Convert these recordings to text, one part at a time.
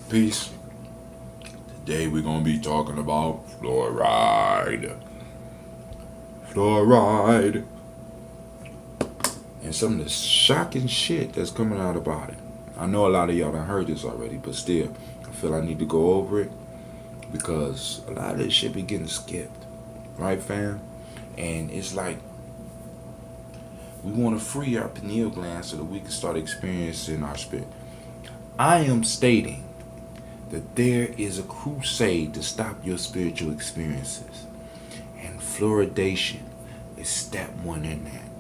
Peace. Today we're gonna be talking about fluoride. Fluoride. And some of the shocking shit that's coming out about it. I know a lot of y'all done heard this already, but still, I feel I need to go over it because a lot of this shit be getting skipped. Right, fam? And it's like we want to free our pineal gland so that we can start experiencing our spirit. I am stating that there is a crusade to stop your spiritual experiences. And fluoridation is step one in that.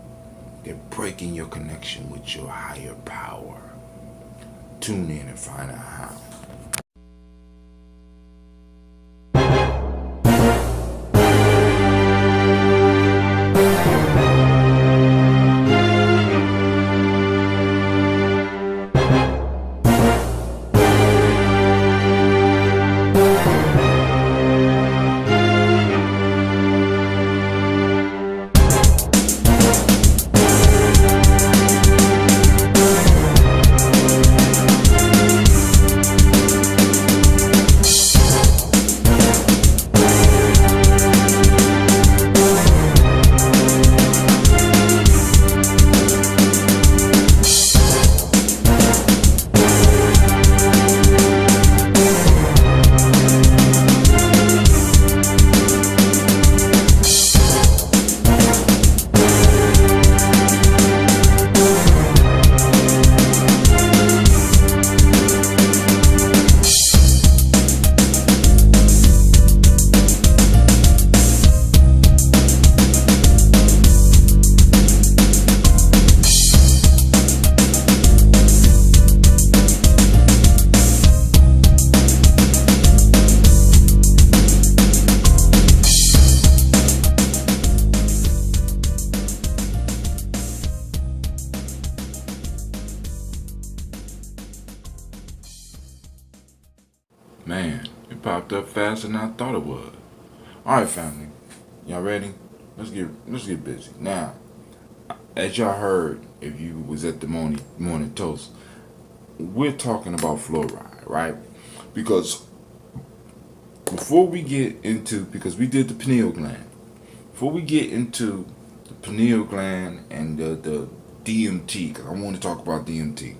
They're breaking your connection with your higher power. Tune in and find out how. Man, it popped up faster than I thought it would. Alright, family. Y'all ready? Let's get busy. Now, as y'all heard, if you was at the morning toast, we're talking about fluoride, right? Because before we get into, because we did the pineal gland, before we get into the pineal gland and the DMT, because I want to talk about DMT.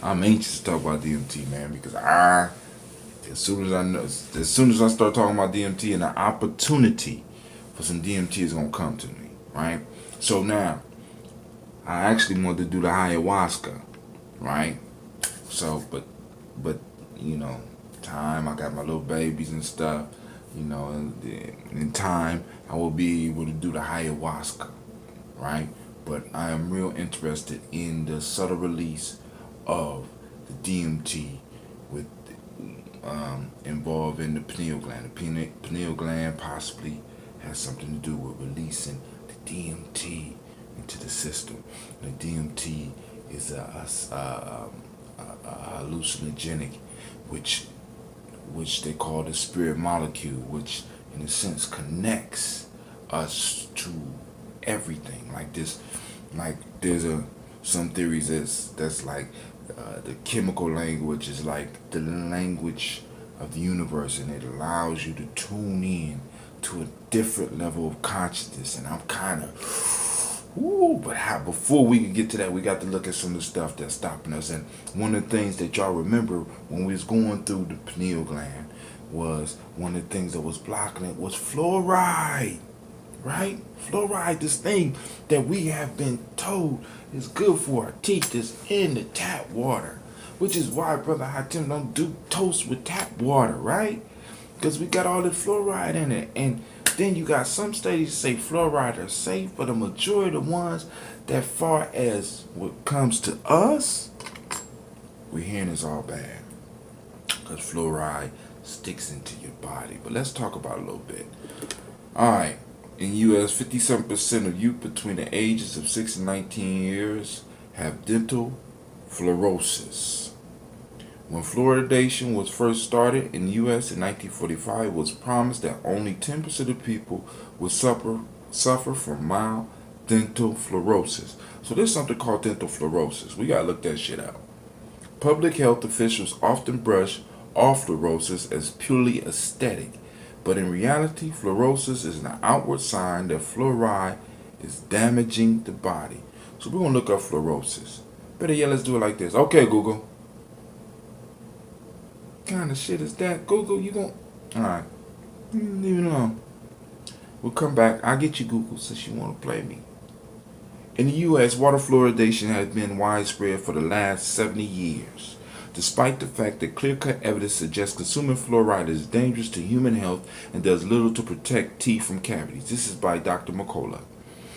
I'm anxious to talk about DMT, man, because as soon as I start talking about DMT, and the opportunity for some DMT is gonna come to me, right? So now, I actually want to do the ayahuasca, right? So, but you know, time, I got my little babies and stuff, you know, and in time, I will be able to do the ayahuasca, right? But I am real interested in the subtle release of the DMT with involved in the pineal gland. The pineal gland possibly has something to do with releasing the DMT into the system. The DMT is a hallucinogenic, which they call the spirit molecule, which in a sense connects us to everything. Like this, like there's some theories that's like the chemical language is like the language of the universe, and it allows you to tune in to a different level of consciousness. And I'm kind of, before we can get to that, we got to look at some of the stuff that's stopping us. And one of the things that y'all remember when we was going through the pineal gland was one of the things that was blocking it was fluoride. Right? Fluoride, this thing that we have been told is good for our teeth, is in the tap water. Which is why Brother Hatim don't do toast with tap water, right? Because we got all the fluoride in it. And then you got some studies say fluoride are safe, but the majority of the ones that far as what comes to us, we're hearing is all bad. Because fluoride sticks into your body. But let's talk about it a little bit. Alright. In U.S., 57% of youth between the ages of 6 and 19 years have dental fluorosis. When fluoridation was first started in the U.S. in 1945, it was promised that only 10% of people would suffer from mild dental fluorosis. So there's something called dental fluorosis. We gotta look that shit out. Public health officials often brush off fluorosis as purely aesthetic, but in reality, fluorosis is an outward sign that fluoride is damaging the body. So we're going to look up fluorosis. Better yet, let's do it like this. Okay, Google. What kind of shit is that? Google, you going to... Alright. Leave it alone. We'll come back. I'll get you Google since you want to play me. In the U.S., water fluoridation has been widespread for the last 70 years, despite the fact that clear-cut evidence suggests consuming fluoride is dangerous to human health and does little to protect teeth from cavities. This is by Dr. McCullough.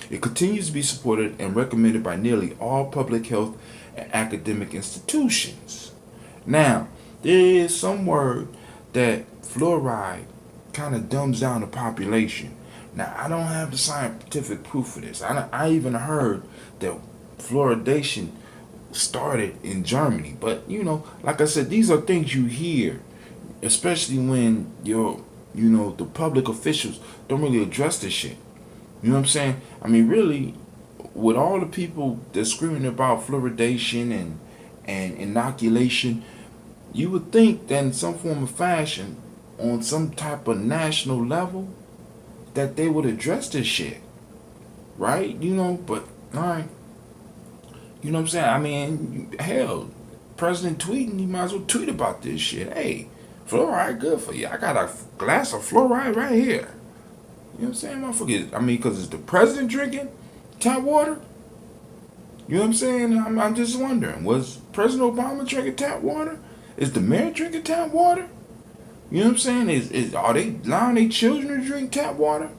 It continues to be supported and recommended by nearly all public health and academic institutions. Now, there is some word that fluoride kind of dumbs down the population. Now, I don't have the scientific proof for this. I even heard that fluoridation started in Germany. But, you know, like I said, these are things you hear, especially when the public officials don't really address this shit. You know what I'm saying? I mean, really, with all the people that's screaming about fluoridation and inoculation, you would think that in some form of fashion, on some type of national level, that they would address this shit, right? You know, but all right, you know what I'm saying? I mean, hell, President tweeting, he might as well tweet about this shit. Hey, fluoride good for you. I got a glass of fluoride right here. You know what I'm saying, motherfucker? I mean, because is the president drinking tap water? You know what I'm saying? I'm just wondering, was President Obama drinking tap water? Is the mayor drinking tap water? You know what I'm saying? Are they allowing their children to drink tap water?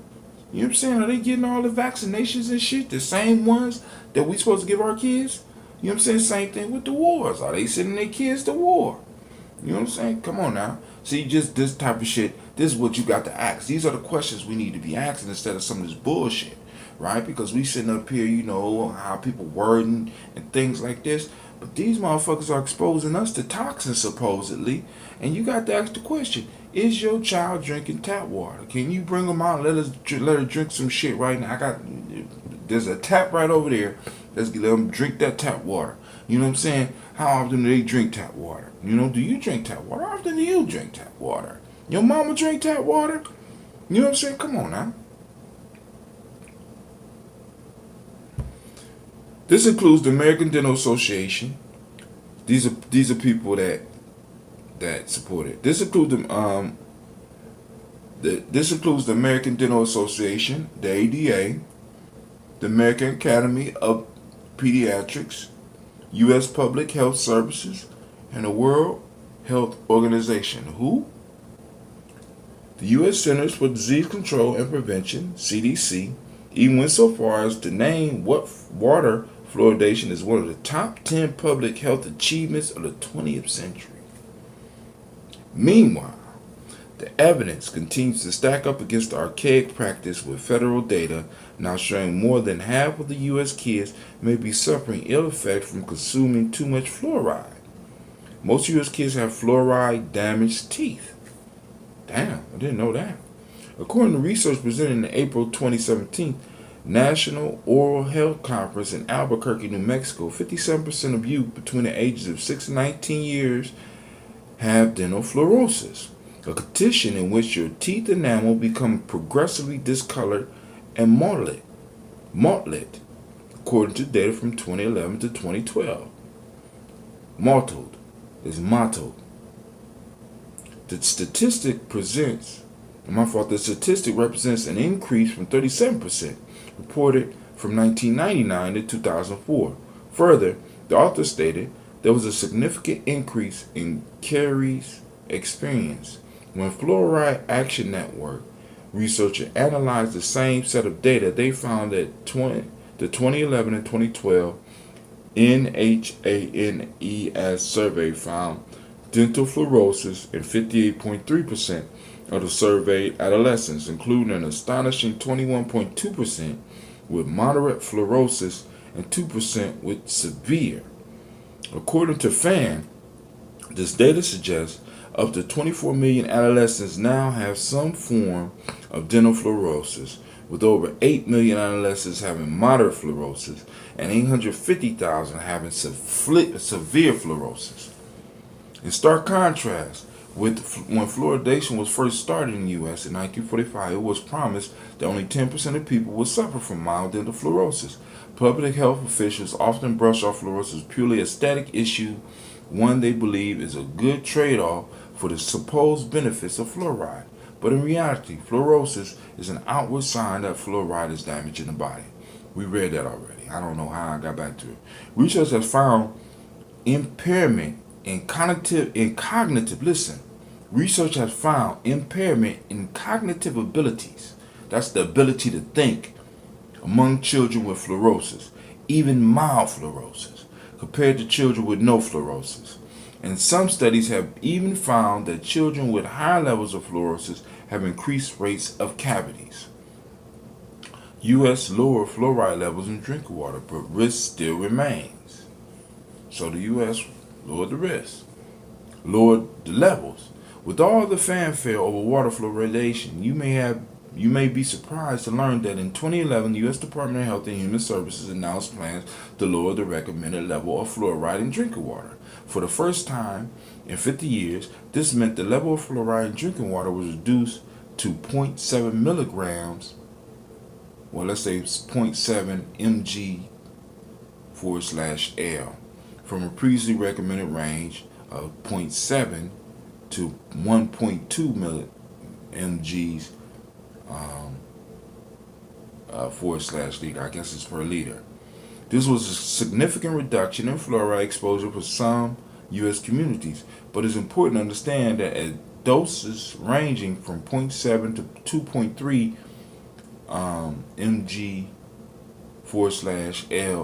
You know what I'm saying? Are they getting all the vaccinations and shit? The same ones that we supposed to give our kids? You know what I'm saying? Same thing with the wars. Are they sending their kids to war? You know what I'm saying? Come on now. See, just this type of shit, this is what you got to ask. These are the questions we need to be asking instead of some of this bullshit, right? Because we sitting up here, you know, how people wording and things like this. But these motherfuckers are exposing us to toxins, supposedly. And you got to ask the question, is your child drinking tap water? Can you bring them out and let her drink some shit right now? There's a tap right over there. Let's let them drink that tap water. You know what I'm saying? How often do they drink tap water? You know, do you drink tap water? How often do you drink tap water? Your mama drink tap water? You know what I'm saying? Come on now. This includes the American Dental Association. These are people that support it. This includes the American Dental Association, the ADA, the American Academy of Pediatrics, U.S. Public Health Services, and the World Health Organization. Who? The U.S. Centers for Disease Control and Prevention, CDC, even went so far as to name water fluoridation is one of the top 10 public health achievements of the 20th century. Meanwhile, the evidence continues to stack up against the archaic practice, with federal data now showing more than half of the U.S. kids may be suffering ill effects from consuming too much fluoride. Most U.S. kids have fluoride-damaged teeth. Damn, I didn't know that. According to research presented in the April 2017 National Oral Health Conference in Albuquerque, New Mexico, 57% of youth between the ages of 6 and 19 years have dental fluorosis, a condition in which your teeth enamel become progressively discolored and mottled, according to data from 2011 to 2012. Mottled is mottled. The statistic represents an increase from 37% reported from 1999 to 2004. Further, the author stated there was a significant increase in caries experience. When Fluoride Action Network researchers analyzed the same set of data, they found that the 2011 and 2012 NHANES survey found dental fluorosis in 58.3% of the surveyed adolescents, including an astonishing 21.2% with moderate fluorosis and 2% with severe. According to FAN, this data suggests up to 24 million adolescents now have some form of dental fluorosis, with over 8 million adolescents having moderate fluorosis and 850,000 having severe fluorosis. In stark contrast, when fluoridation was first started in the U.S. in 1945, it was promised that only 10% of people would suffer from mild dental fluorosis. Public health officials often brush off fluorosis as purely a aesthetic issue, one they believe is a good trade-off for the supposed benefits of fluoride. But in reality, fluorosis is an outward sign that fluoride is damaging the body. We read that already. I don't know how I got back to it. Research has found impairment in cognitive abilities. That's the ability to think among children with fluorosis, even mild fluorosis, compared to children with no fluorosis. And some studies have even found that children with higher levels of fluorosis have increased rates of cavities. U.S. lowered fluoride levels in drinking water, but risk still remains. So the U.S. lowered the risk, lowered the levels. With all the fanfare over water fluoridation, you may be surprised to learn that in 2011, the U.S. Department of Health and Human Services announced plans to lower the recommended level of fluoride in drinking water. For the first time in 50 years, this meant the level of fluoride in drinking water was reduced to 0.7 milligrams, well, let's say 0.7 mg/L, from a previously recommended range of 0.7 to 1.2 mg/liter. I guess it's per liter. This was a significant reduction in fluoride exposure for some U.S. communities, but it's important to understand that at doses ranging from 0.7 to 2.3 mg/L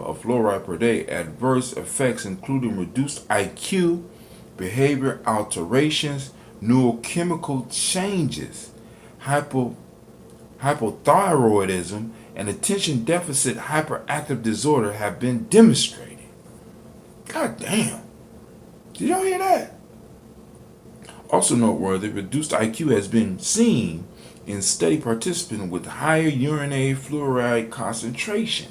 of fluoride per day, adverse effects including reduced IQ, behavior alterations, neurochemical changes, hypothyroidism, and attention deficit hyperactive disorder have been demonstrated. God damn. Did y'all hear that? Also noteworthy, reduced IQ has been seen in study participants with higher urinary fluoride concentration,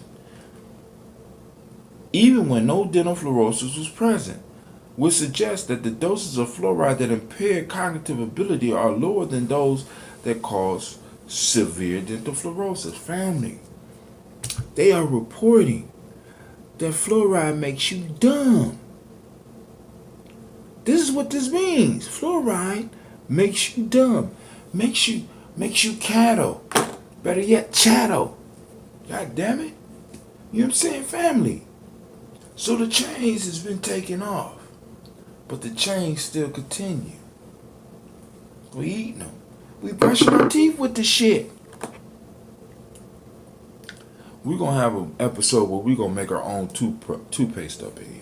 even when no dental fluorosis was present, which suggests that the doses of fluoride that impair cognitive ability are lower than those that cause severe dental fluorosis. Family, they are reporting that fluoride makes you dumb. This is what this means. Fluoride makes you dumb, makes you cattle. Better yet, chattel. God damn it. You know what I'm saying, family? So the chains has been taken off, but the chains still continue. We eating them. We brushing our teeth with the shit. We're going to have an episode where we're going to make our own toothpaste up in here.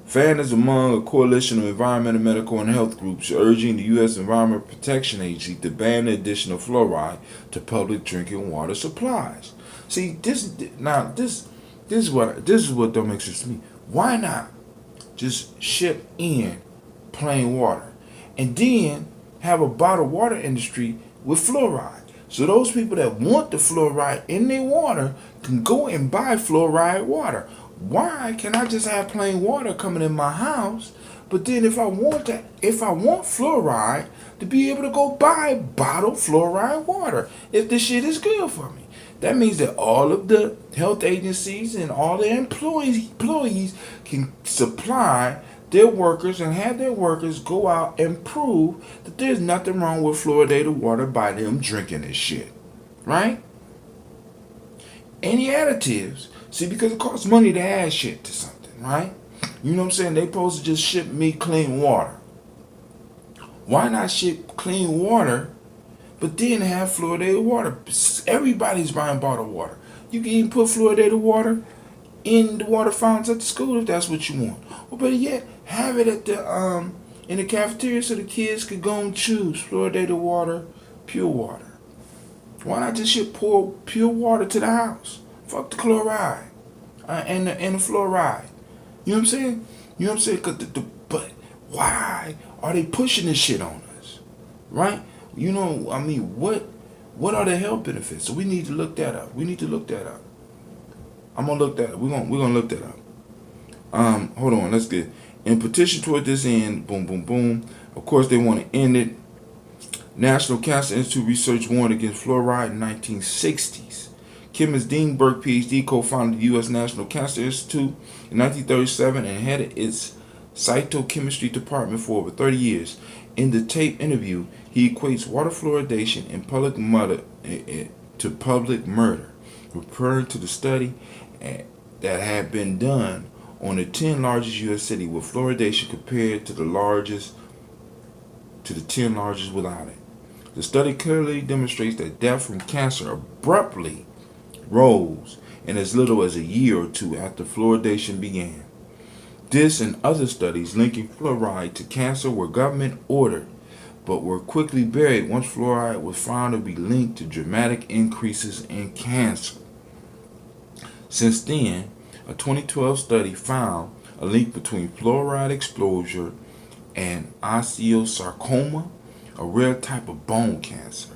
FAN is among a coalition of environmental, medical, and health groups urging the U.S. Environmental Protection Agency to ban the addition of fluoride to public drinking water supplies. See, this is what don't make sense to me. Why not just ship in plain water and then have a bottled water industry with fluoride? So those people that want the fluoride in their water can go and buy fluoride water. Why can I just have plain water coming in my house, but then if I want fluoride, to be able to go buy bottled fluoride water if the shit is good for me? That means that all of the health agencies and all their employees can supply their workers and have their workers go out and prove that there's nothing wrong with fluoridated water by them drinking this shit, right? Any additives, see, because it costs money to add shit to something, right? You know what I'm saying? They supposed to just ship me clean water. Why not ship clean water, but then have fluoridated water? Everybody's buying bottled water. You can even put fluoridated water in the water fountains at the school if that's what you want. Or better yet, have it at the in the cafeteria so the kids could go and choose fluoridated water, pure water. Why not just ship pure water to the house? Fuck the chloride and the fluoride. You know what I'm saying? You know what I'm saying? But why are they pushing this shit on us? Right? You know, I mean, what What are the health benefits? So we need to look that up. I'm gonna look that up. We're gonna look that up. Hold on, let's get in petition toward this end. Boom, boom, boom. Of course, they want to end it. National Cancer Institute research warned against fluoride in 1960s. Chemist Dean Burke, PhD, co-founded the U.S. National Cancer Institute in 1937 and headed its cytochemistry department for over 30 years. In the tape interview, he equates water fluoridation in public murder to public murder, referring to the study that had been done on the 10 largest U.S. cities with fluoridation compared to the 10 largest without it. The study clearly demonstrates that death from cancer abruptly rose in as little as a year or two after fluoridation began. This and other studies linking fluoride to cancer were government ordered, but were quickly buried once fluoride was found to be linked to dramatic increases in cancer. Since then, a 2012 study found a link between fluoride exposure and osteosarcoma, a rare type of bone cancer.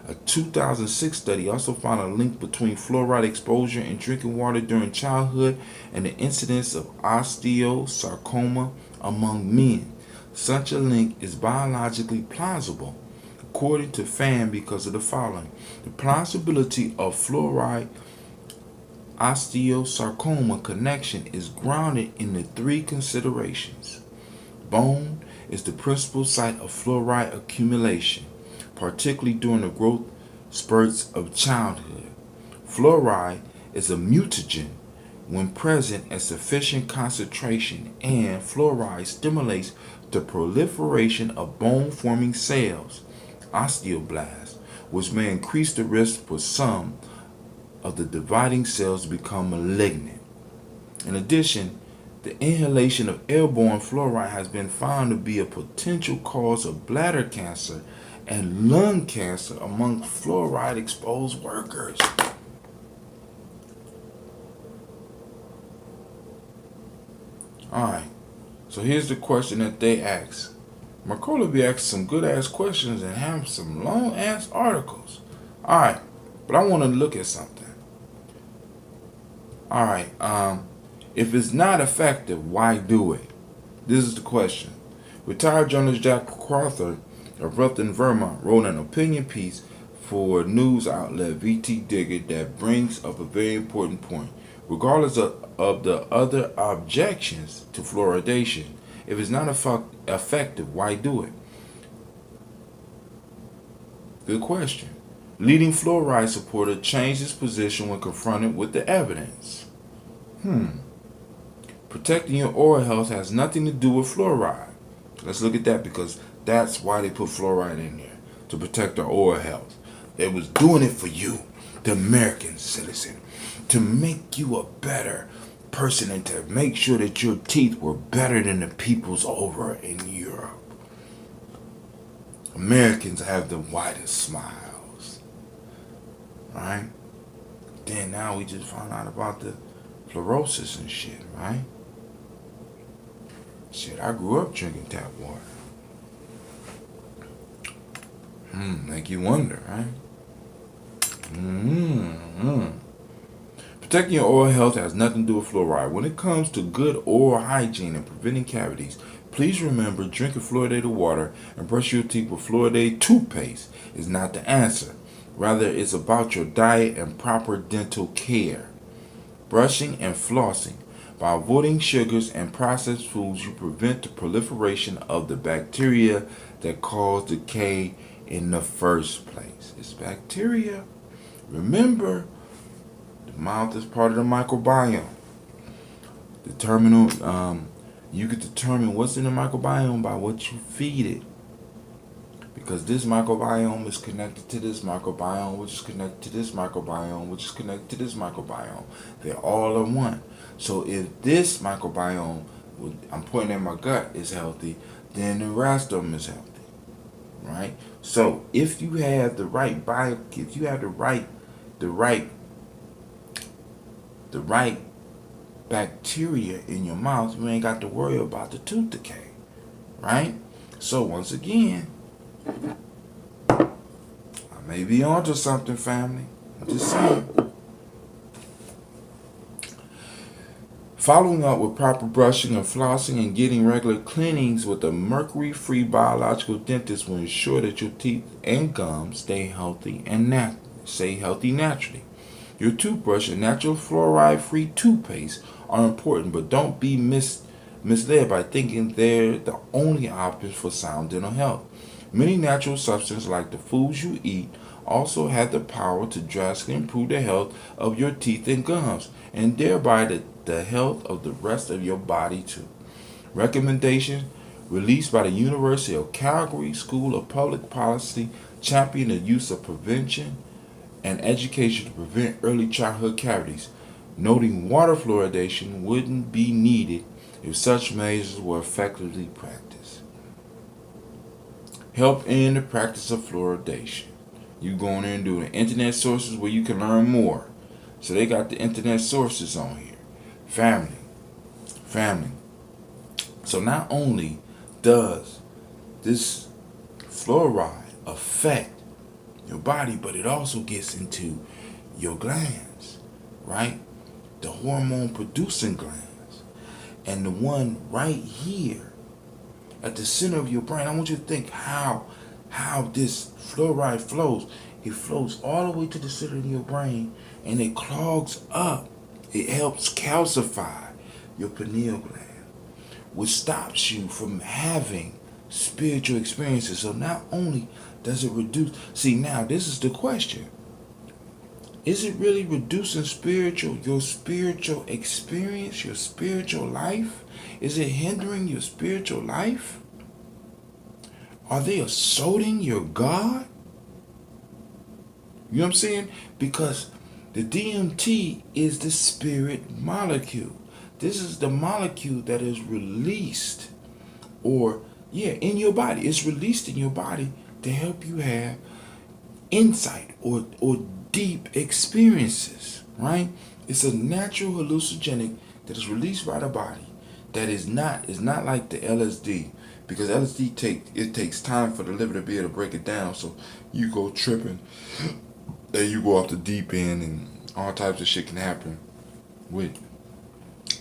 A 2006 study also found a link between fluoride exposure and drinking water during childhood and the incidence of osteosarcoma among men. Such a link is biologically plausible, according to FAN, because of the following. The plausibility of fluoride osteosarcoma connection is grounded in the three considerations. Bone is the principal site of fluoride accumulation, particularly during the growth spurts of childhood. Fluoride is a mutagen when present at sufficient concentration, and fluoride stimulates the proliferation of bone-forming cells, osteoblasts, which may increase the risk for some of the dividing cells to become malignant. In addition, the inhalation of airborne fluoride has been found to be a potential cause of bladder cancer and lung cancer among fluoride-exposed workers. Alright, so here's the question that they ask. Mercola be asking some good-ass questions and have some long-ass articles. Alright, but I want to look at something. Alright, if it's not effective, why do it? This is the question. Retired journalist Jack Crawford of Rutland, Vermont, wrote an opinion piece for news outlet VT Digger that brings up a very important point. Regardless of the other objections to fluoridation, if it's not effective, why do it? Good question. Leading fluoride supporter changed his position when confronted with the evidence. Protecting your oral health has nothing to do with fluoride. Let's look at that, because that's why they put fluoride in there, to protect our oral health. They was doing it for you, the American citizen, to make you a better person and to make sure that your teeth were better than the people's over in Europe. Americans have the whitest smiles. Right? Then now we just found out about the fluorosis and shit, right? Shit, I grew up drinking tap water. Make you wonder, right? Protecting your oral health has nothing to do with fluoride. When it comes to good oral hygiene and preventing cavities, please remember drinking fluoridated water and brush your teeth with fluoridated toothpaste is not the answer. Rather, it's about your diet and proper dental care. Brushing and flossing. By avoiding sugars and processed foods, you prevent the proliferation of the bacteria that cause decay in the first place. It's bacteria. Remember, the mouth is part of the microbiome. You can determine what's in the microbiome by what you feed it. Because this microbiome is connected to this microbiome, which is connected to this microbiome, which is connected to this microbiome. They're all in one. So if this microbiome, I'm pointing at my gut, is healthy, then the rest of them is healthy. Right? So if you have the right if you have the right bacteria in your mouth, you ain't got to worry about the tooth decay. Right? So once again, I'm Maybe onto something, family. I'm just saying. Following up with proper brushing and flossing and getting regular cleanings with a mercury-free biological dentist will ensure that your teeth and gums stay healthy and stay healthy naturally. Your toothbrush and natural fluoride-free toothpaste are important, but don't be misled by thinking they're the only options for sound dental health. Many natural substances, like the foods you eat, also have the power to drastically improve the health of your teeth and gums, and thereby the health of the rest of your body too. Recommendation released by the University of Calgary School of Public Policy champion the use of prevention and education to prevent early childhood cavities, noting water fluoridation wouldn't be needed if such measures were effectively practiced. Help in the practice of fluoridation. You go in there and do the internet sources where you can learn more. So they got the internet sources on here. Family. So not only does this fluoride affect your body, but it also gets into your glands, right? The hormone producing glands. And the one right here at the center of your brain, I want you to think how this fluoride flows. It flows all the way to the center of your brain and it clogs up. It helps calcify your pineal gland, which stops you from having spiritual experiences. So not only does it reduce, see, now this is the question. Is it really reducing your spiritual experience, your spiritual life? Is it hindering your spiritual life? Are they assaulting your God? You know what I'm saying? Because the DMT is the spirit molecule. This is the molecule that is released, in your body. It's released in your body to help you have insight or deep experiences, right? It's a natural hallucinogenic that is released by the body that is not like the LSD, because LSD takes time for the liver to be able to break it down. So you go tripping, then you go off the deep end, and all types of shit can happen with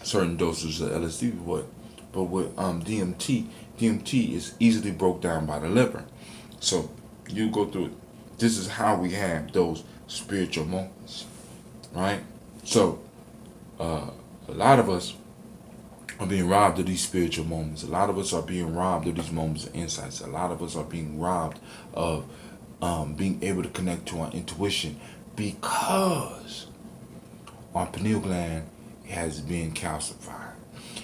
certain doses of LSD. But with DMT is easily broke down by the liver. So you go through it. This is how we have those spiritual moments, right? So a lot of us are being robbed of these spiritual moments. A lot of us are being robbed of these moments of insights. A lot of us are being robbed of being able to connect to our intuition because our pineal gland has been calcified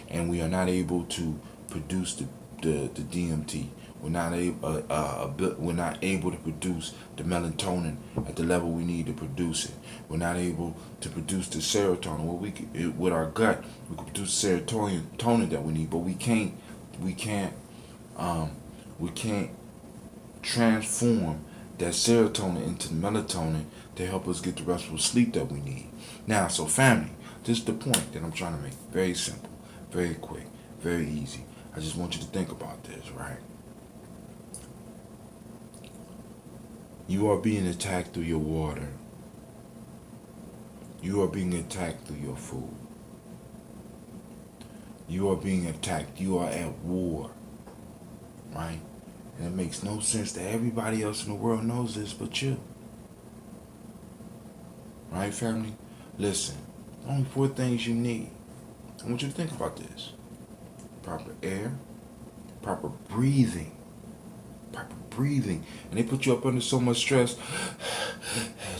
and we are not able to produce the DMT. We're not able to produce the melatonin at the level we need to produce it. We're not able to produce the serotonin. With our gut, we can produce serotonin that we need, but we can't transform that serotonin into melatonin to help us get the restful sleep that we need. Now, so family, this is the point that I'm trying to make. Very simple, very quick, very easy. I just want you to think about this, right? You are being attacked through your water. You are being attacked through your food. You are being attacked. You are at war, right? And it makes no sense that everybody else in the world knows this but you. Right, family? Listen, only 4 things you need. I want you to think about this. Proper air, proper breathing. And they put you up under so much stress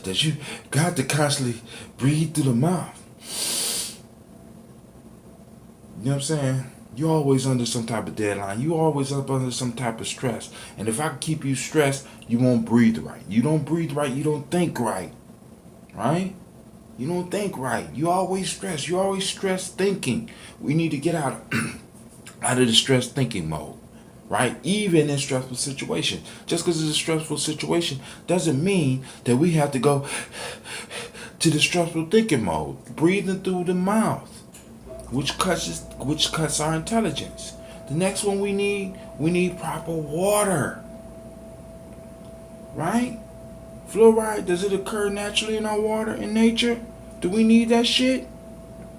that you got to constantly breathe through the mouth. You know what I'm saying? You're always under some type of deadline. You're always up under some type of stress. And if I can keep you stressed, you won't breathe right. You don't breathe right, you don't think right. Right? You don't think right. You always stressed. You always stress thinking. We need to get out of the stress thinking mode. Right? Even in stressful situations. Just because it's a stressful situation doesn't mean that we have to go to the stressful thinking mode. Breathing through the mouth, which cuts our intelligence. The next one we need proper water. Right? Fluoride, does it occur naturally in our water, in nature? Do we need that shit?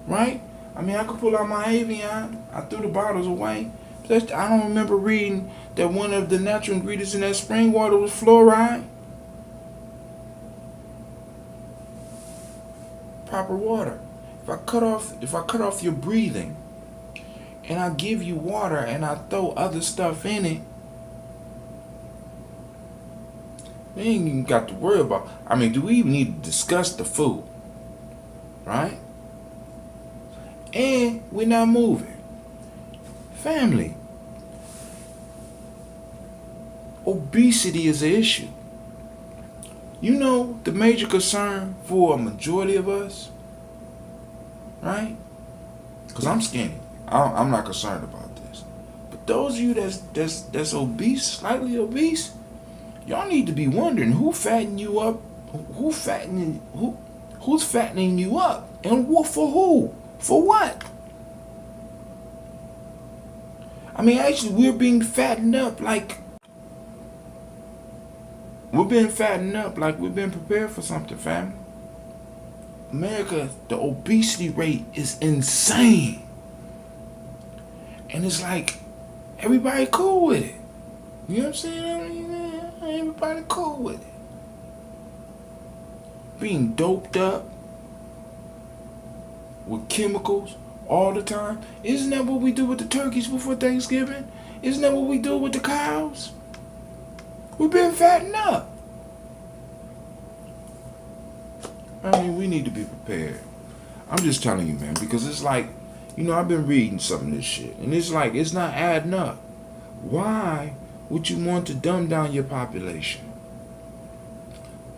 Right? I mean, I could pull out my Avion. I threw the bottles away. But I don't remember reading that one of the natural ingredients in that spring water was fluoride. Proper water. If I cut off your breathing, and I give you water and I throw other stuff in it, we ain't even got to worry about. I mean, do we even need to discuss the food? Right? And we're not moving. Family. Obesity is an issue. You know the major concern for a majority of us? Right? Because I'm skinny. I'm not concerned about this. But those of you that's obese, slightly obese, y'all need to be wondering who's fattening you up, who's fattening you up, and for who? For what? I mean, actually, we're being fattened up like we've been prepared for something, family. America, the obesity rate is insane. And it's like, everybody cool with it. You know what I'm saying? Everybody cool with it. Being doped up with chemicals all the time. Isn't that what we do with the turkeys before Thanksgiving? Isn't that what we do with the cows? We've been fattened up. I mean, we need to be prepared. I'm just telling you, man, because it's like, you know, I've been reading some of this shit, and it's like, it's not adding up. Why would you want to dumb down your population?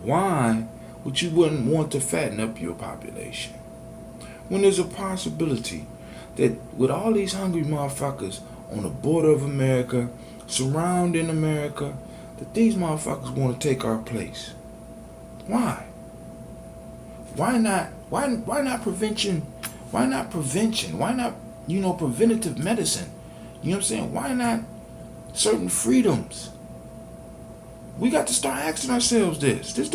Why would you wouldn't want to fatten up your population? When there's a possibility that with all these hungry motherfuckers on the border of America, surrounding America, that these motherfuckers want to take our place. Why? Why not? Why not prevention? Why not prevention? Why not, preventative medicine? You know what I'm saying? Why not certain freedoms? We got to start asking ourselves this. This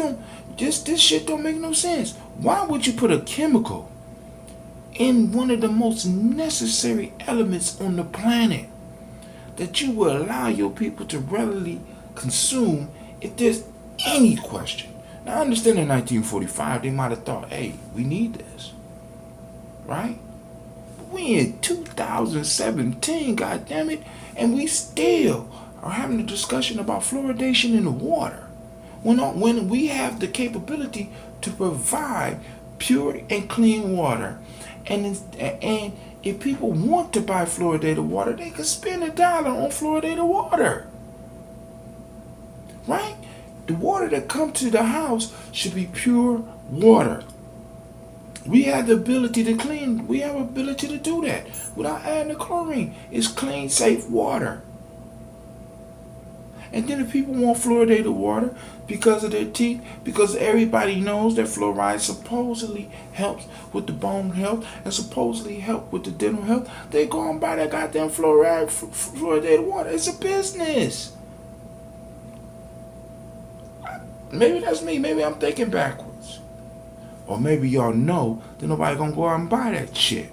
shit don't make no sense. Why would you put a chemical in one of the most necessary elements on the planet that you will allow your people to readily consume if there's any question? Now, I understand in 1945 they might have thought, hey, we need this. Right? But we in 2017, goddammit, and we still are having a discussion about fluoridation in the water. When we have the capability to provide pure and clean water, and if people want to buy fluoridated water, they can spend $1 on fluoridated water. Right? The water that comes to the house should be pure water. We have the ability to clean. We have the ability to do that without adding the chlorine. It's clean, safe water. And then if people want fluoridated water because of their teeth, because everybody knows that fluoride supposedly helps with the bone health and supposedly help with the dental health, they go and buy that goddamn fluoridated water. It's a business. Maybe that's me. Maybe I'm thinking backwards. Or maybe y'all know that nobody gonna go out and buy that shit.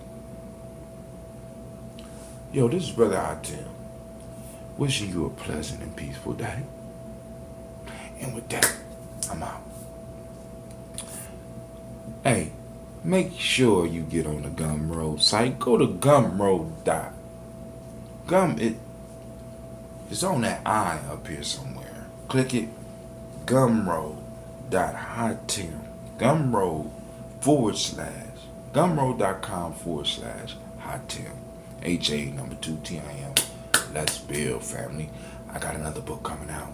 Yo, this is Brother Atim. Wishing you a pleasant and peaceful day. And with that, I'm out. Hey, make sure you get on the Gumroad site. Go to Gumroad. It's on that I up here somewhere. Click it. Gumroad.Hatim. Gumroad.com/Hatim. HA2TIM. Let's build, family. I got another book coming out.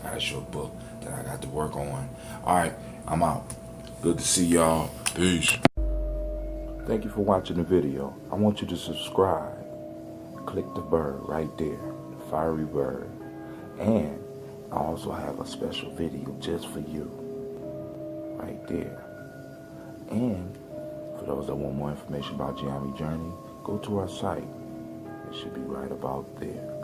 I got a short book that I got to work on. Alright, I'm out. Good to see y'all. Peace. Thank you for watching the video. I want you to subscribe. Click the bird right there. The fiery bird. And I also have a special video just for you. Right there. And for those that want more information about Nyame Journey, go to our site. It should be right about there.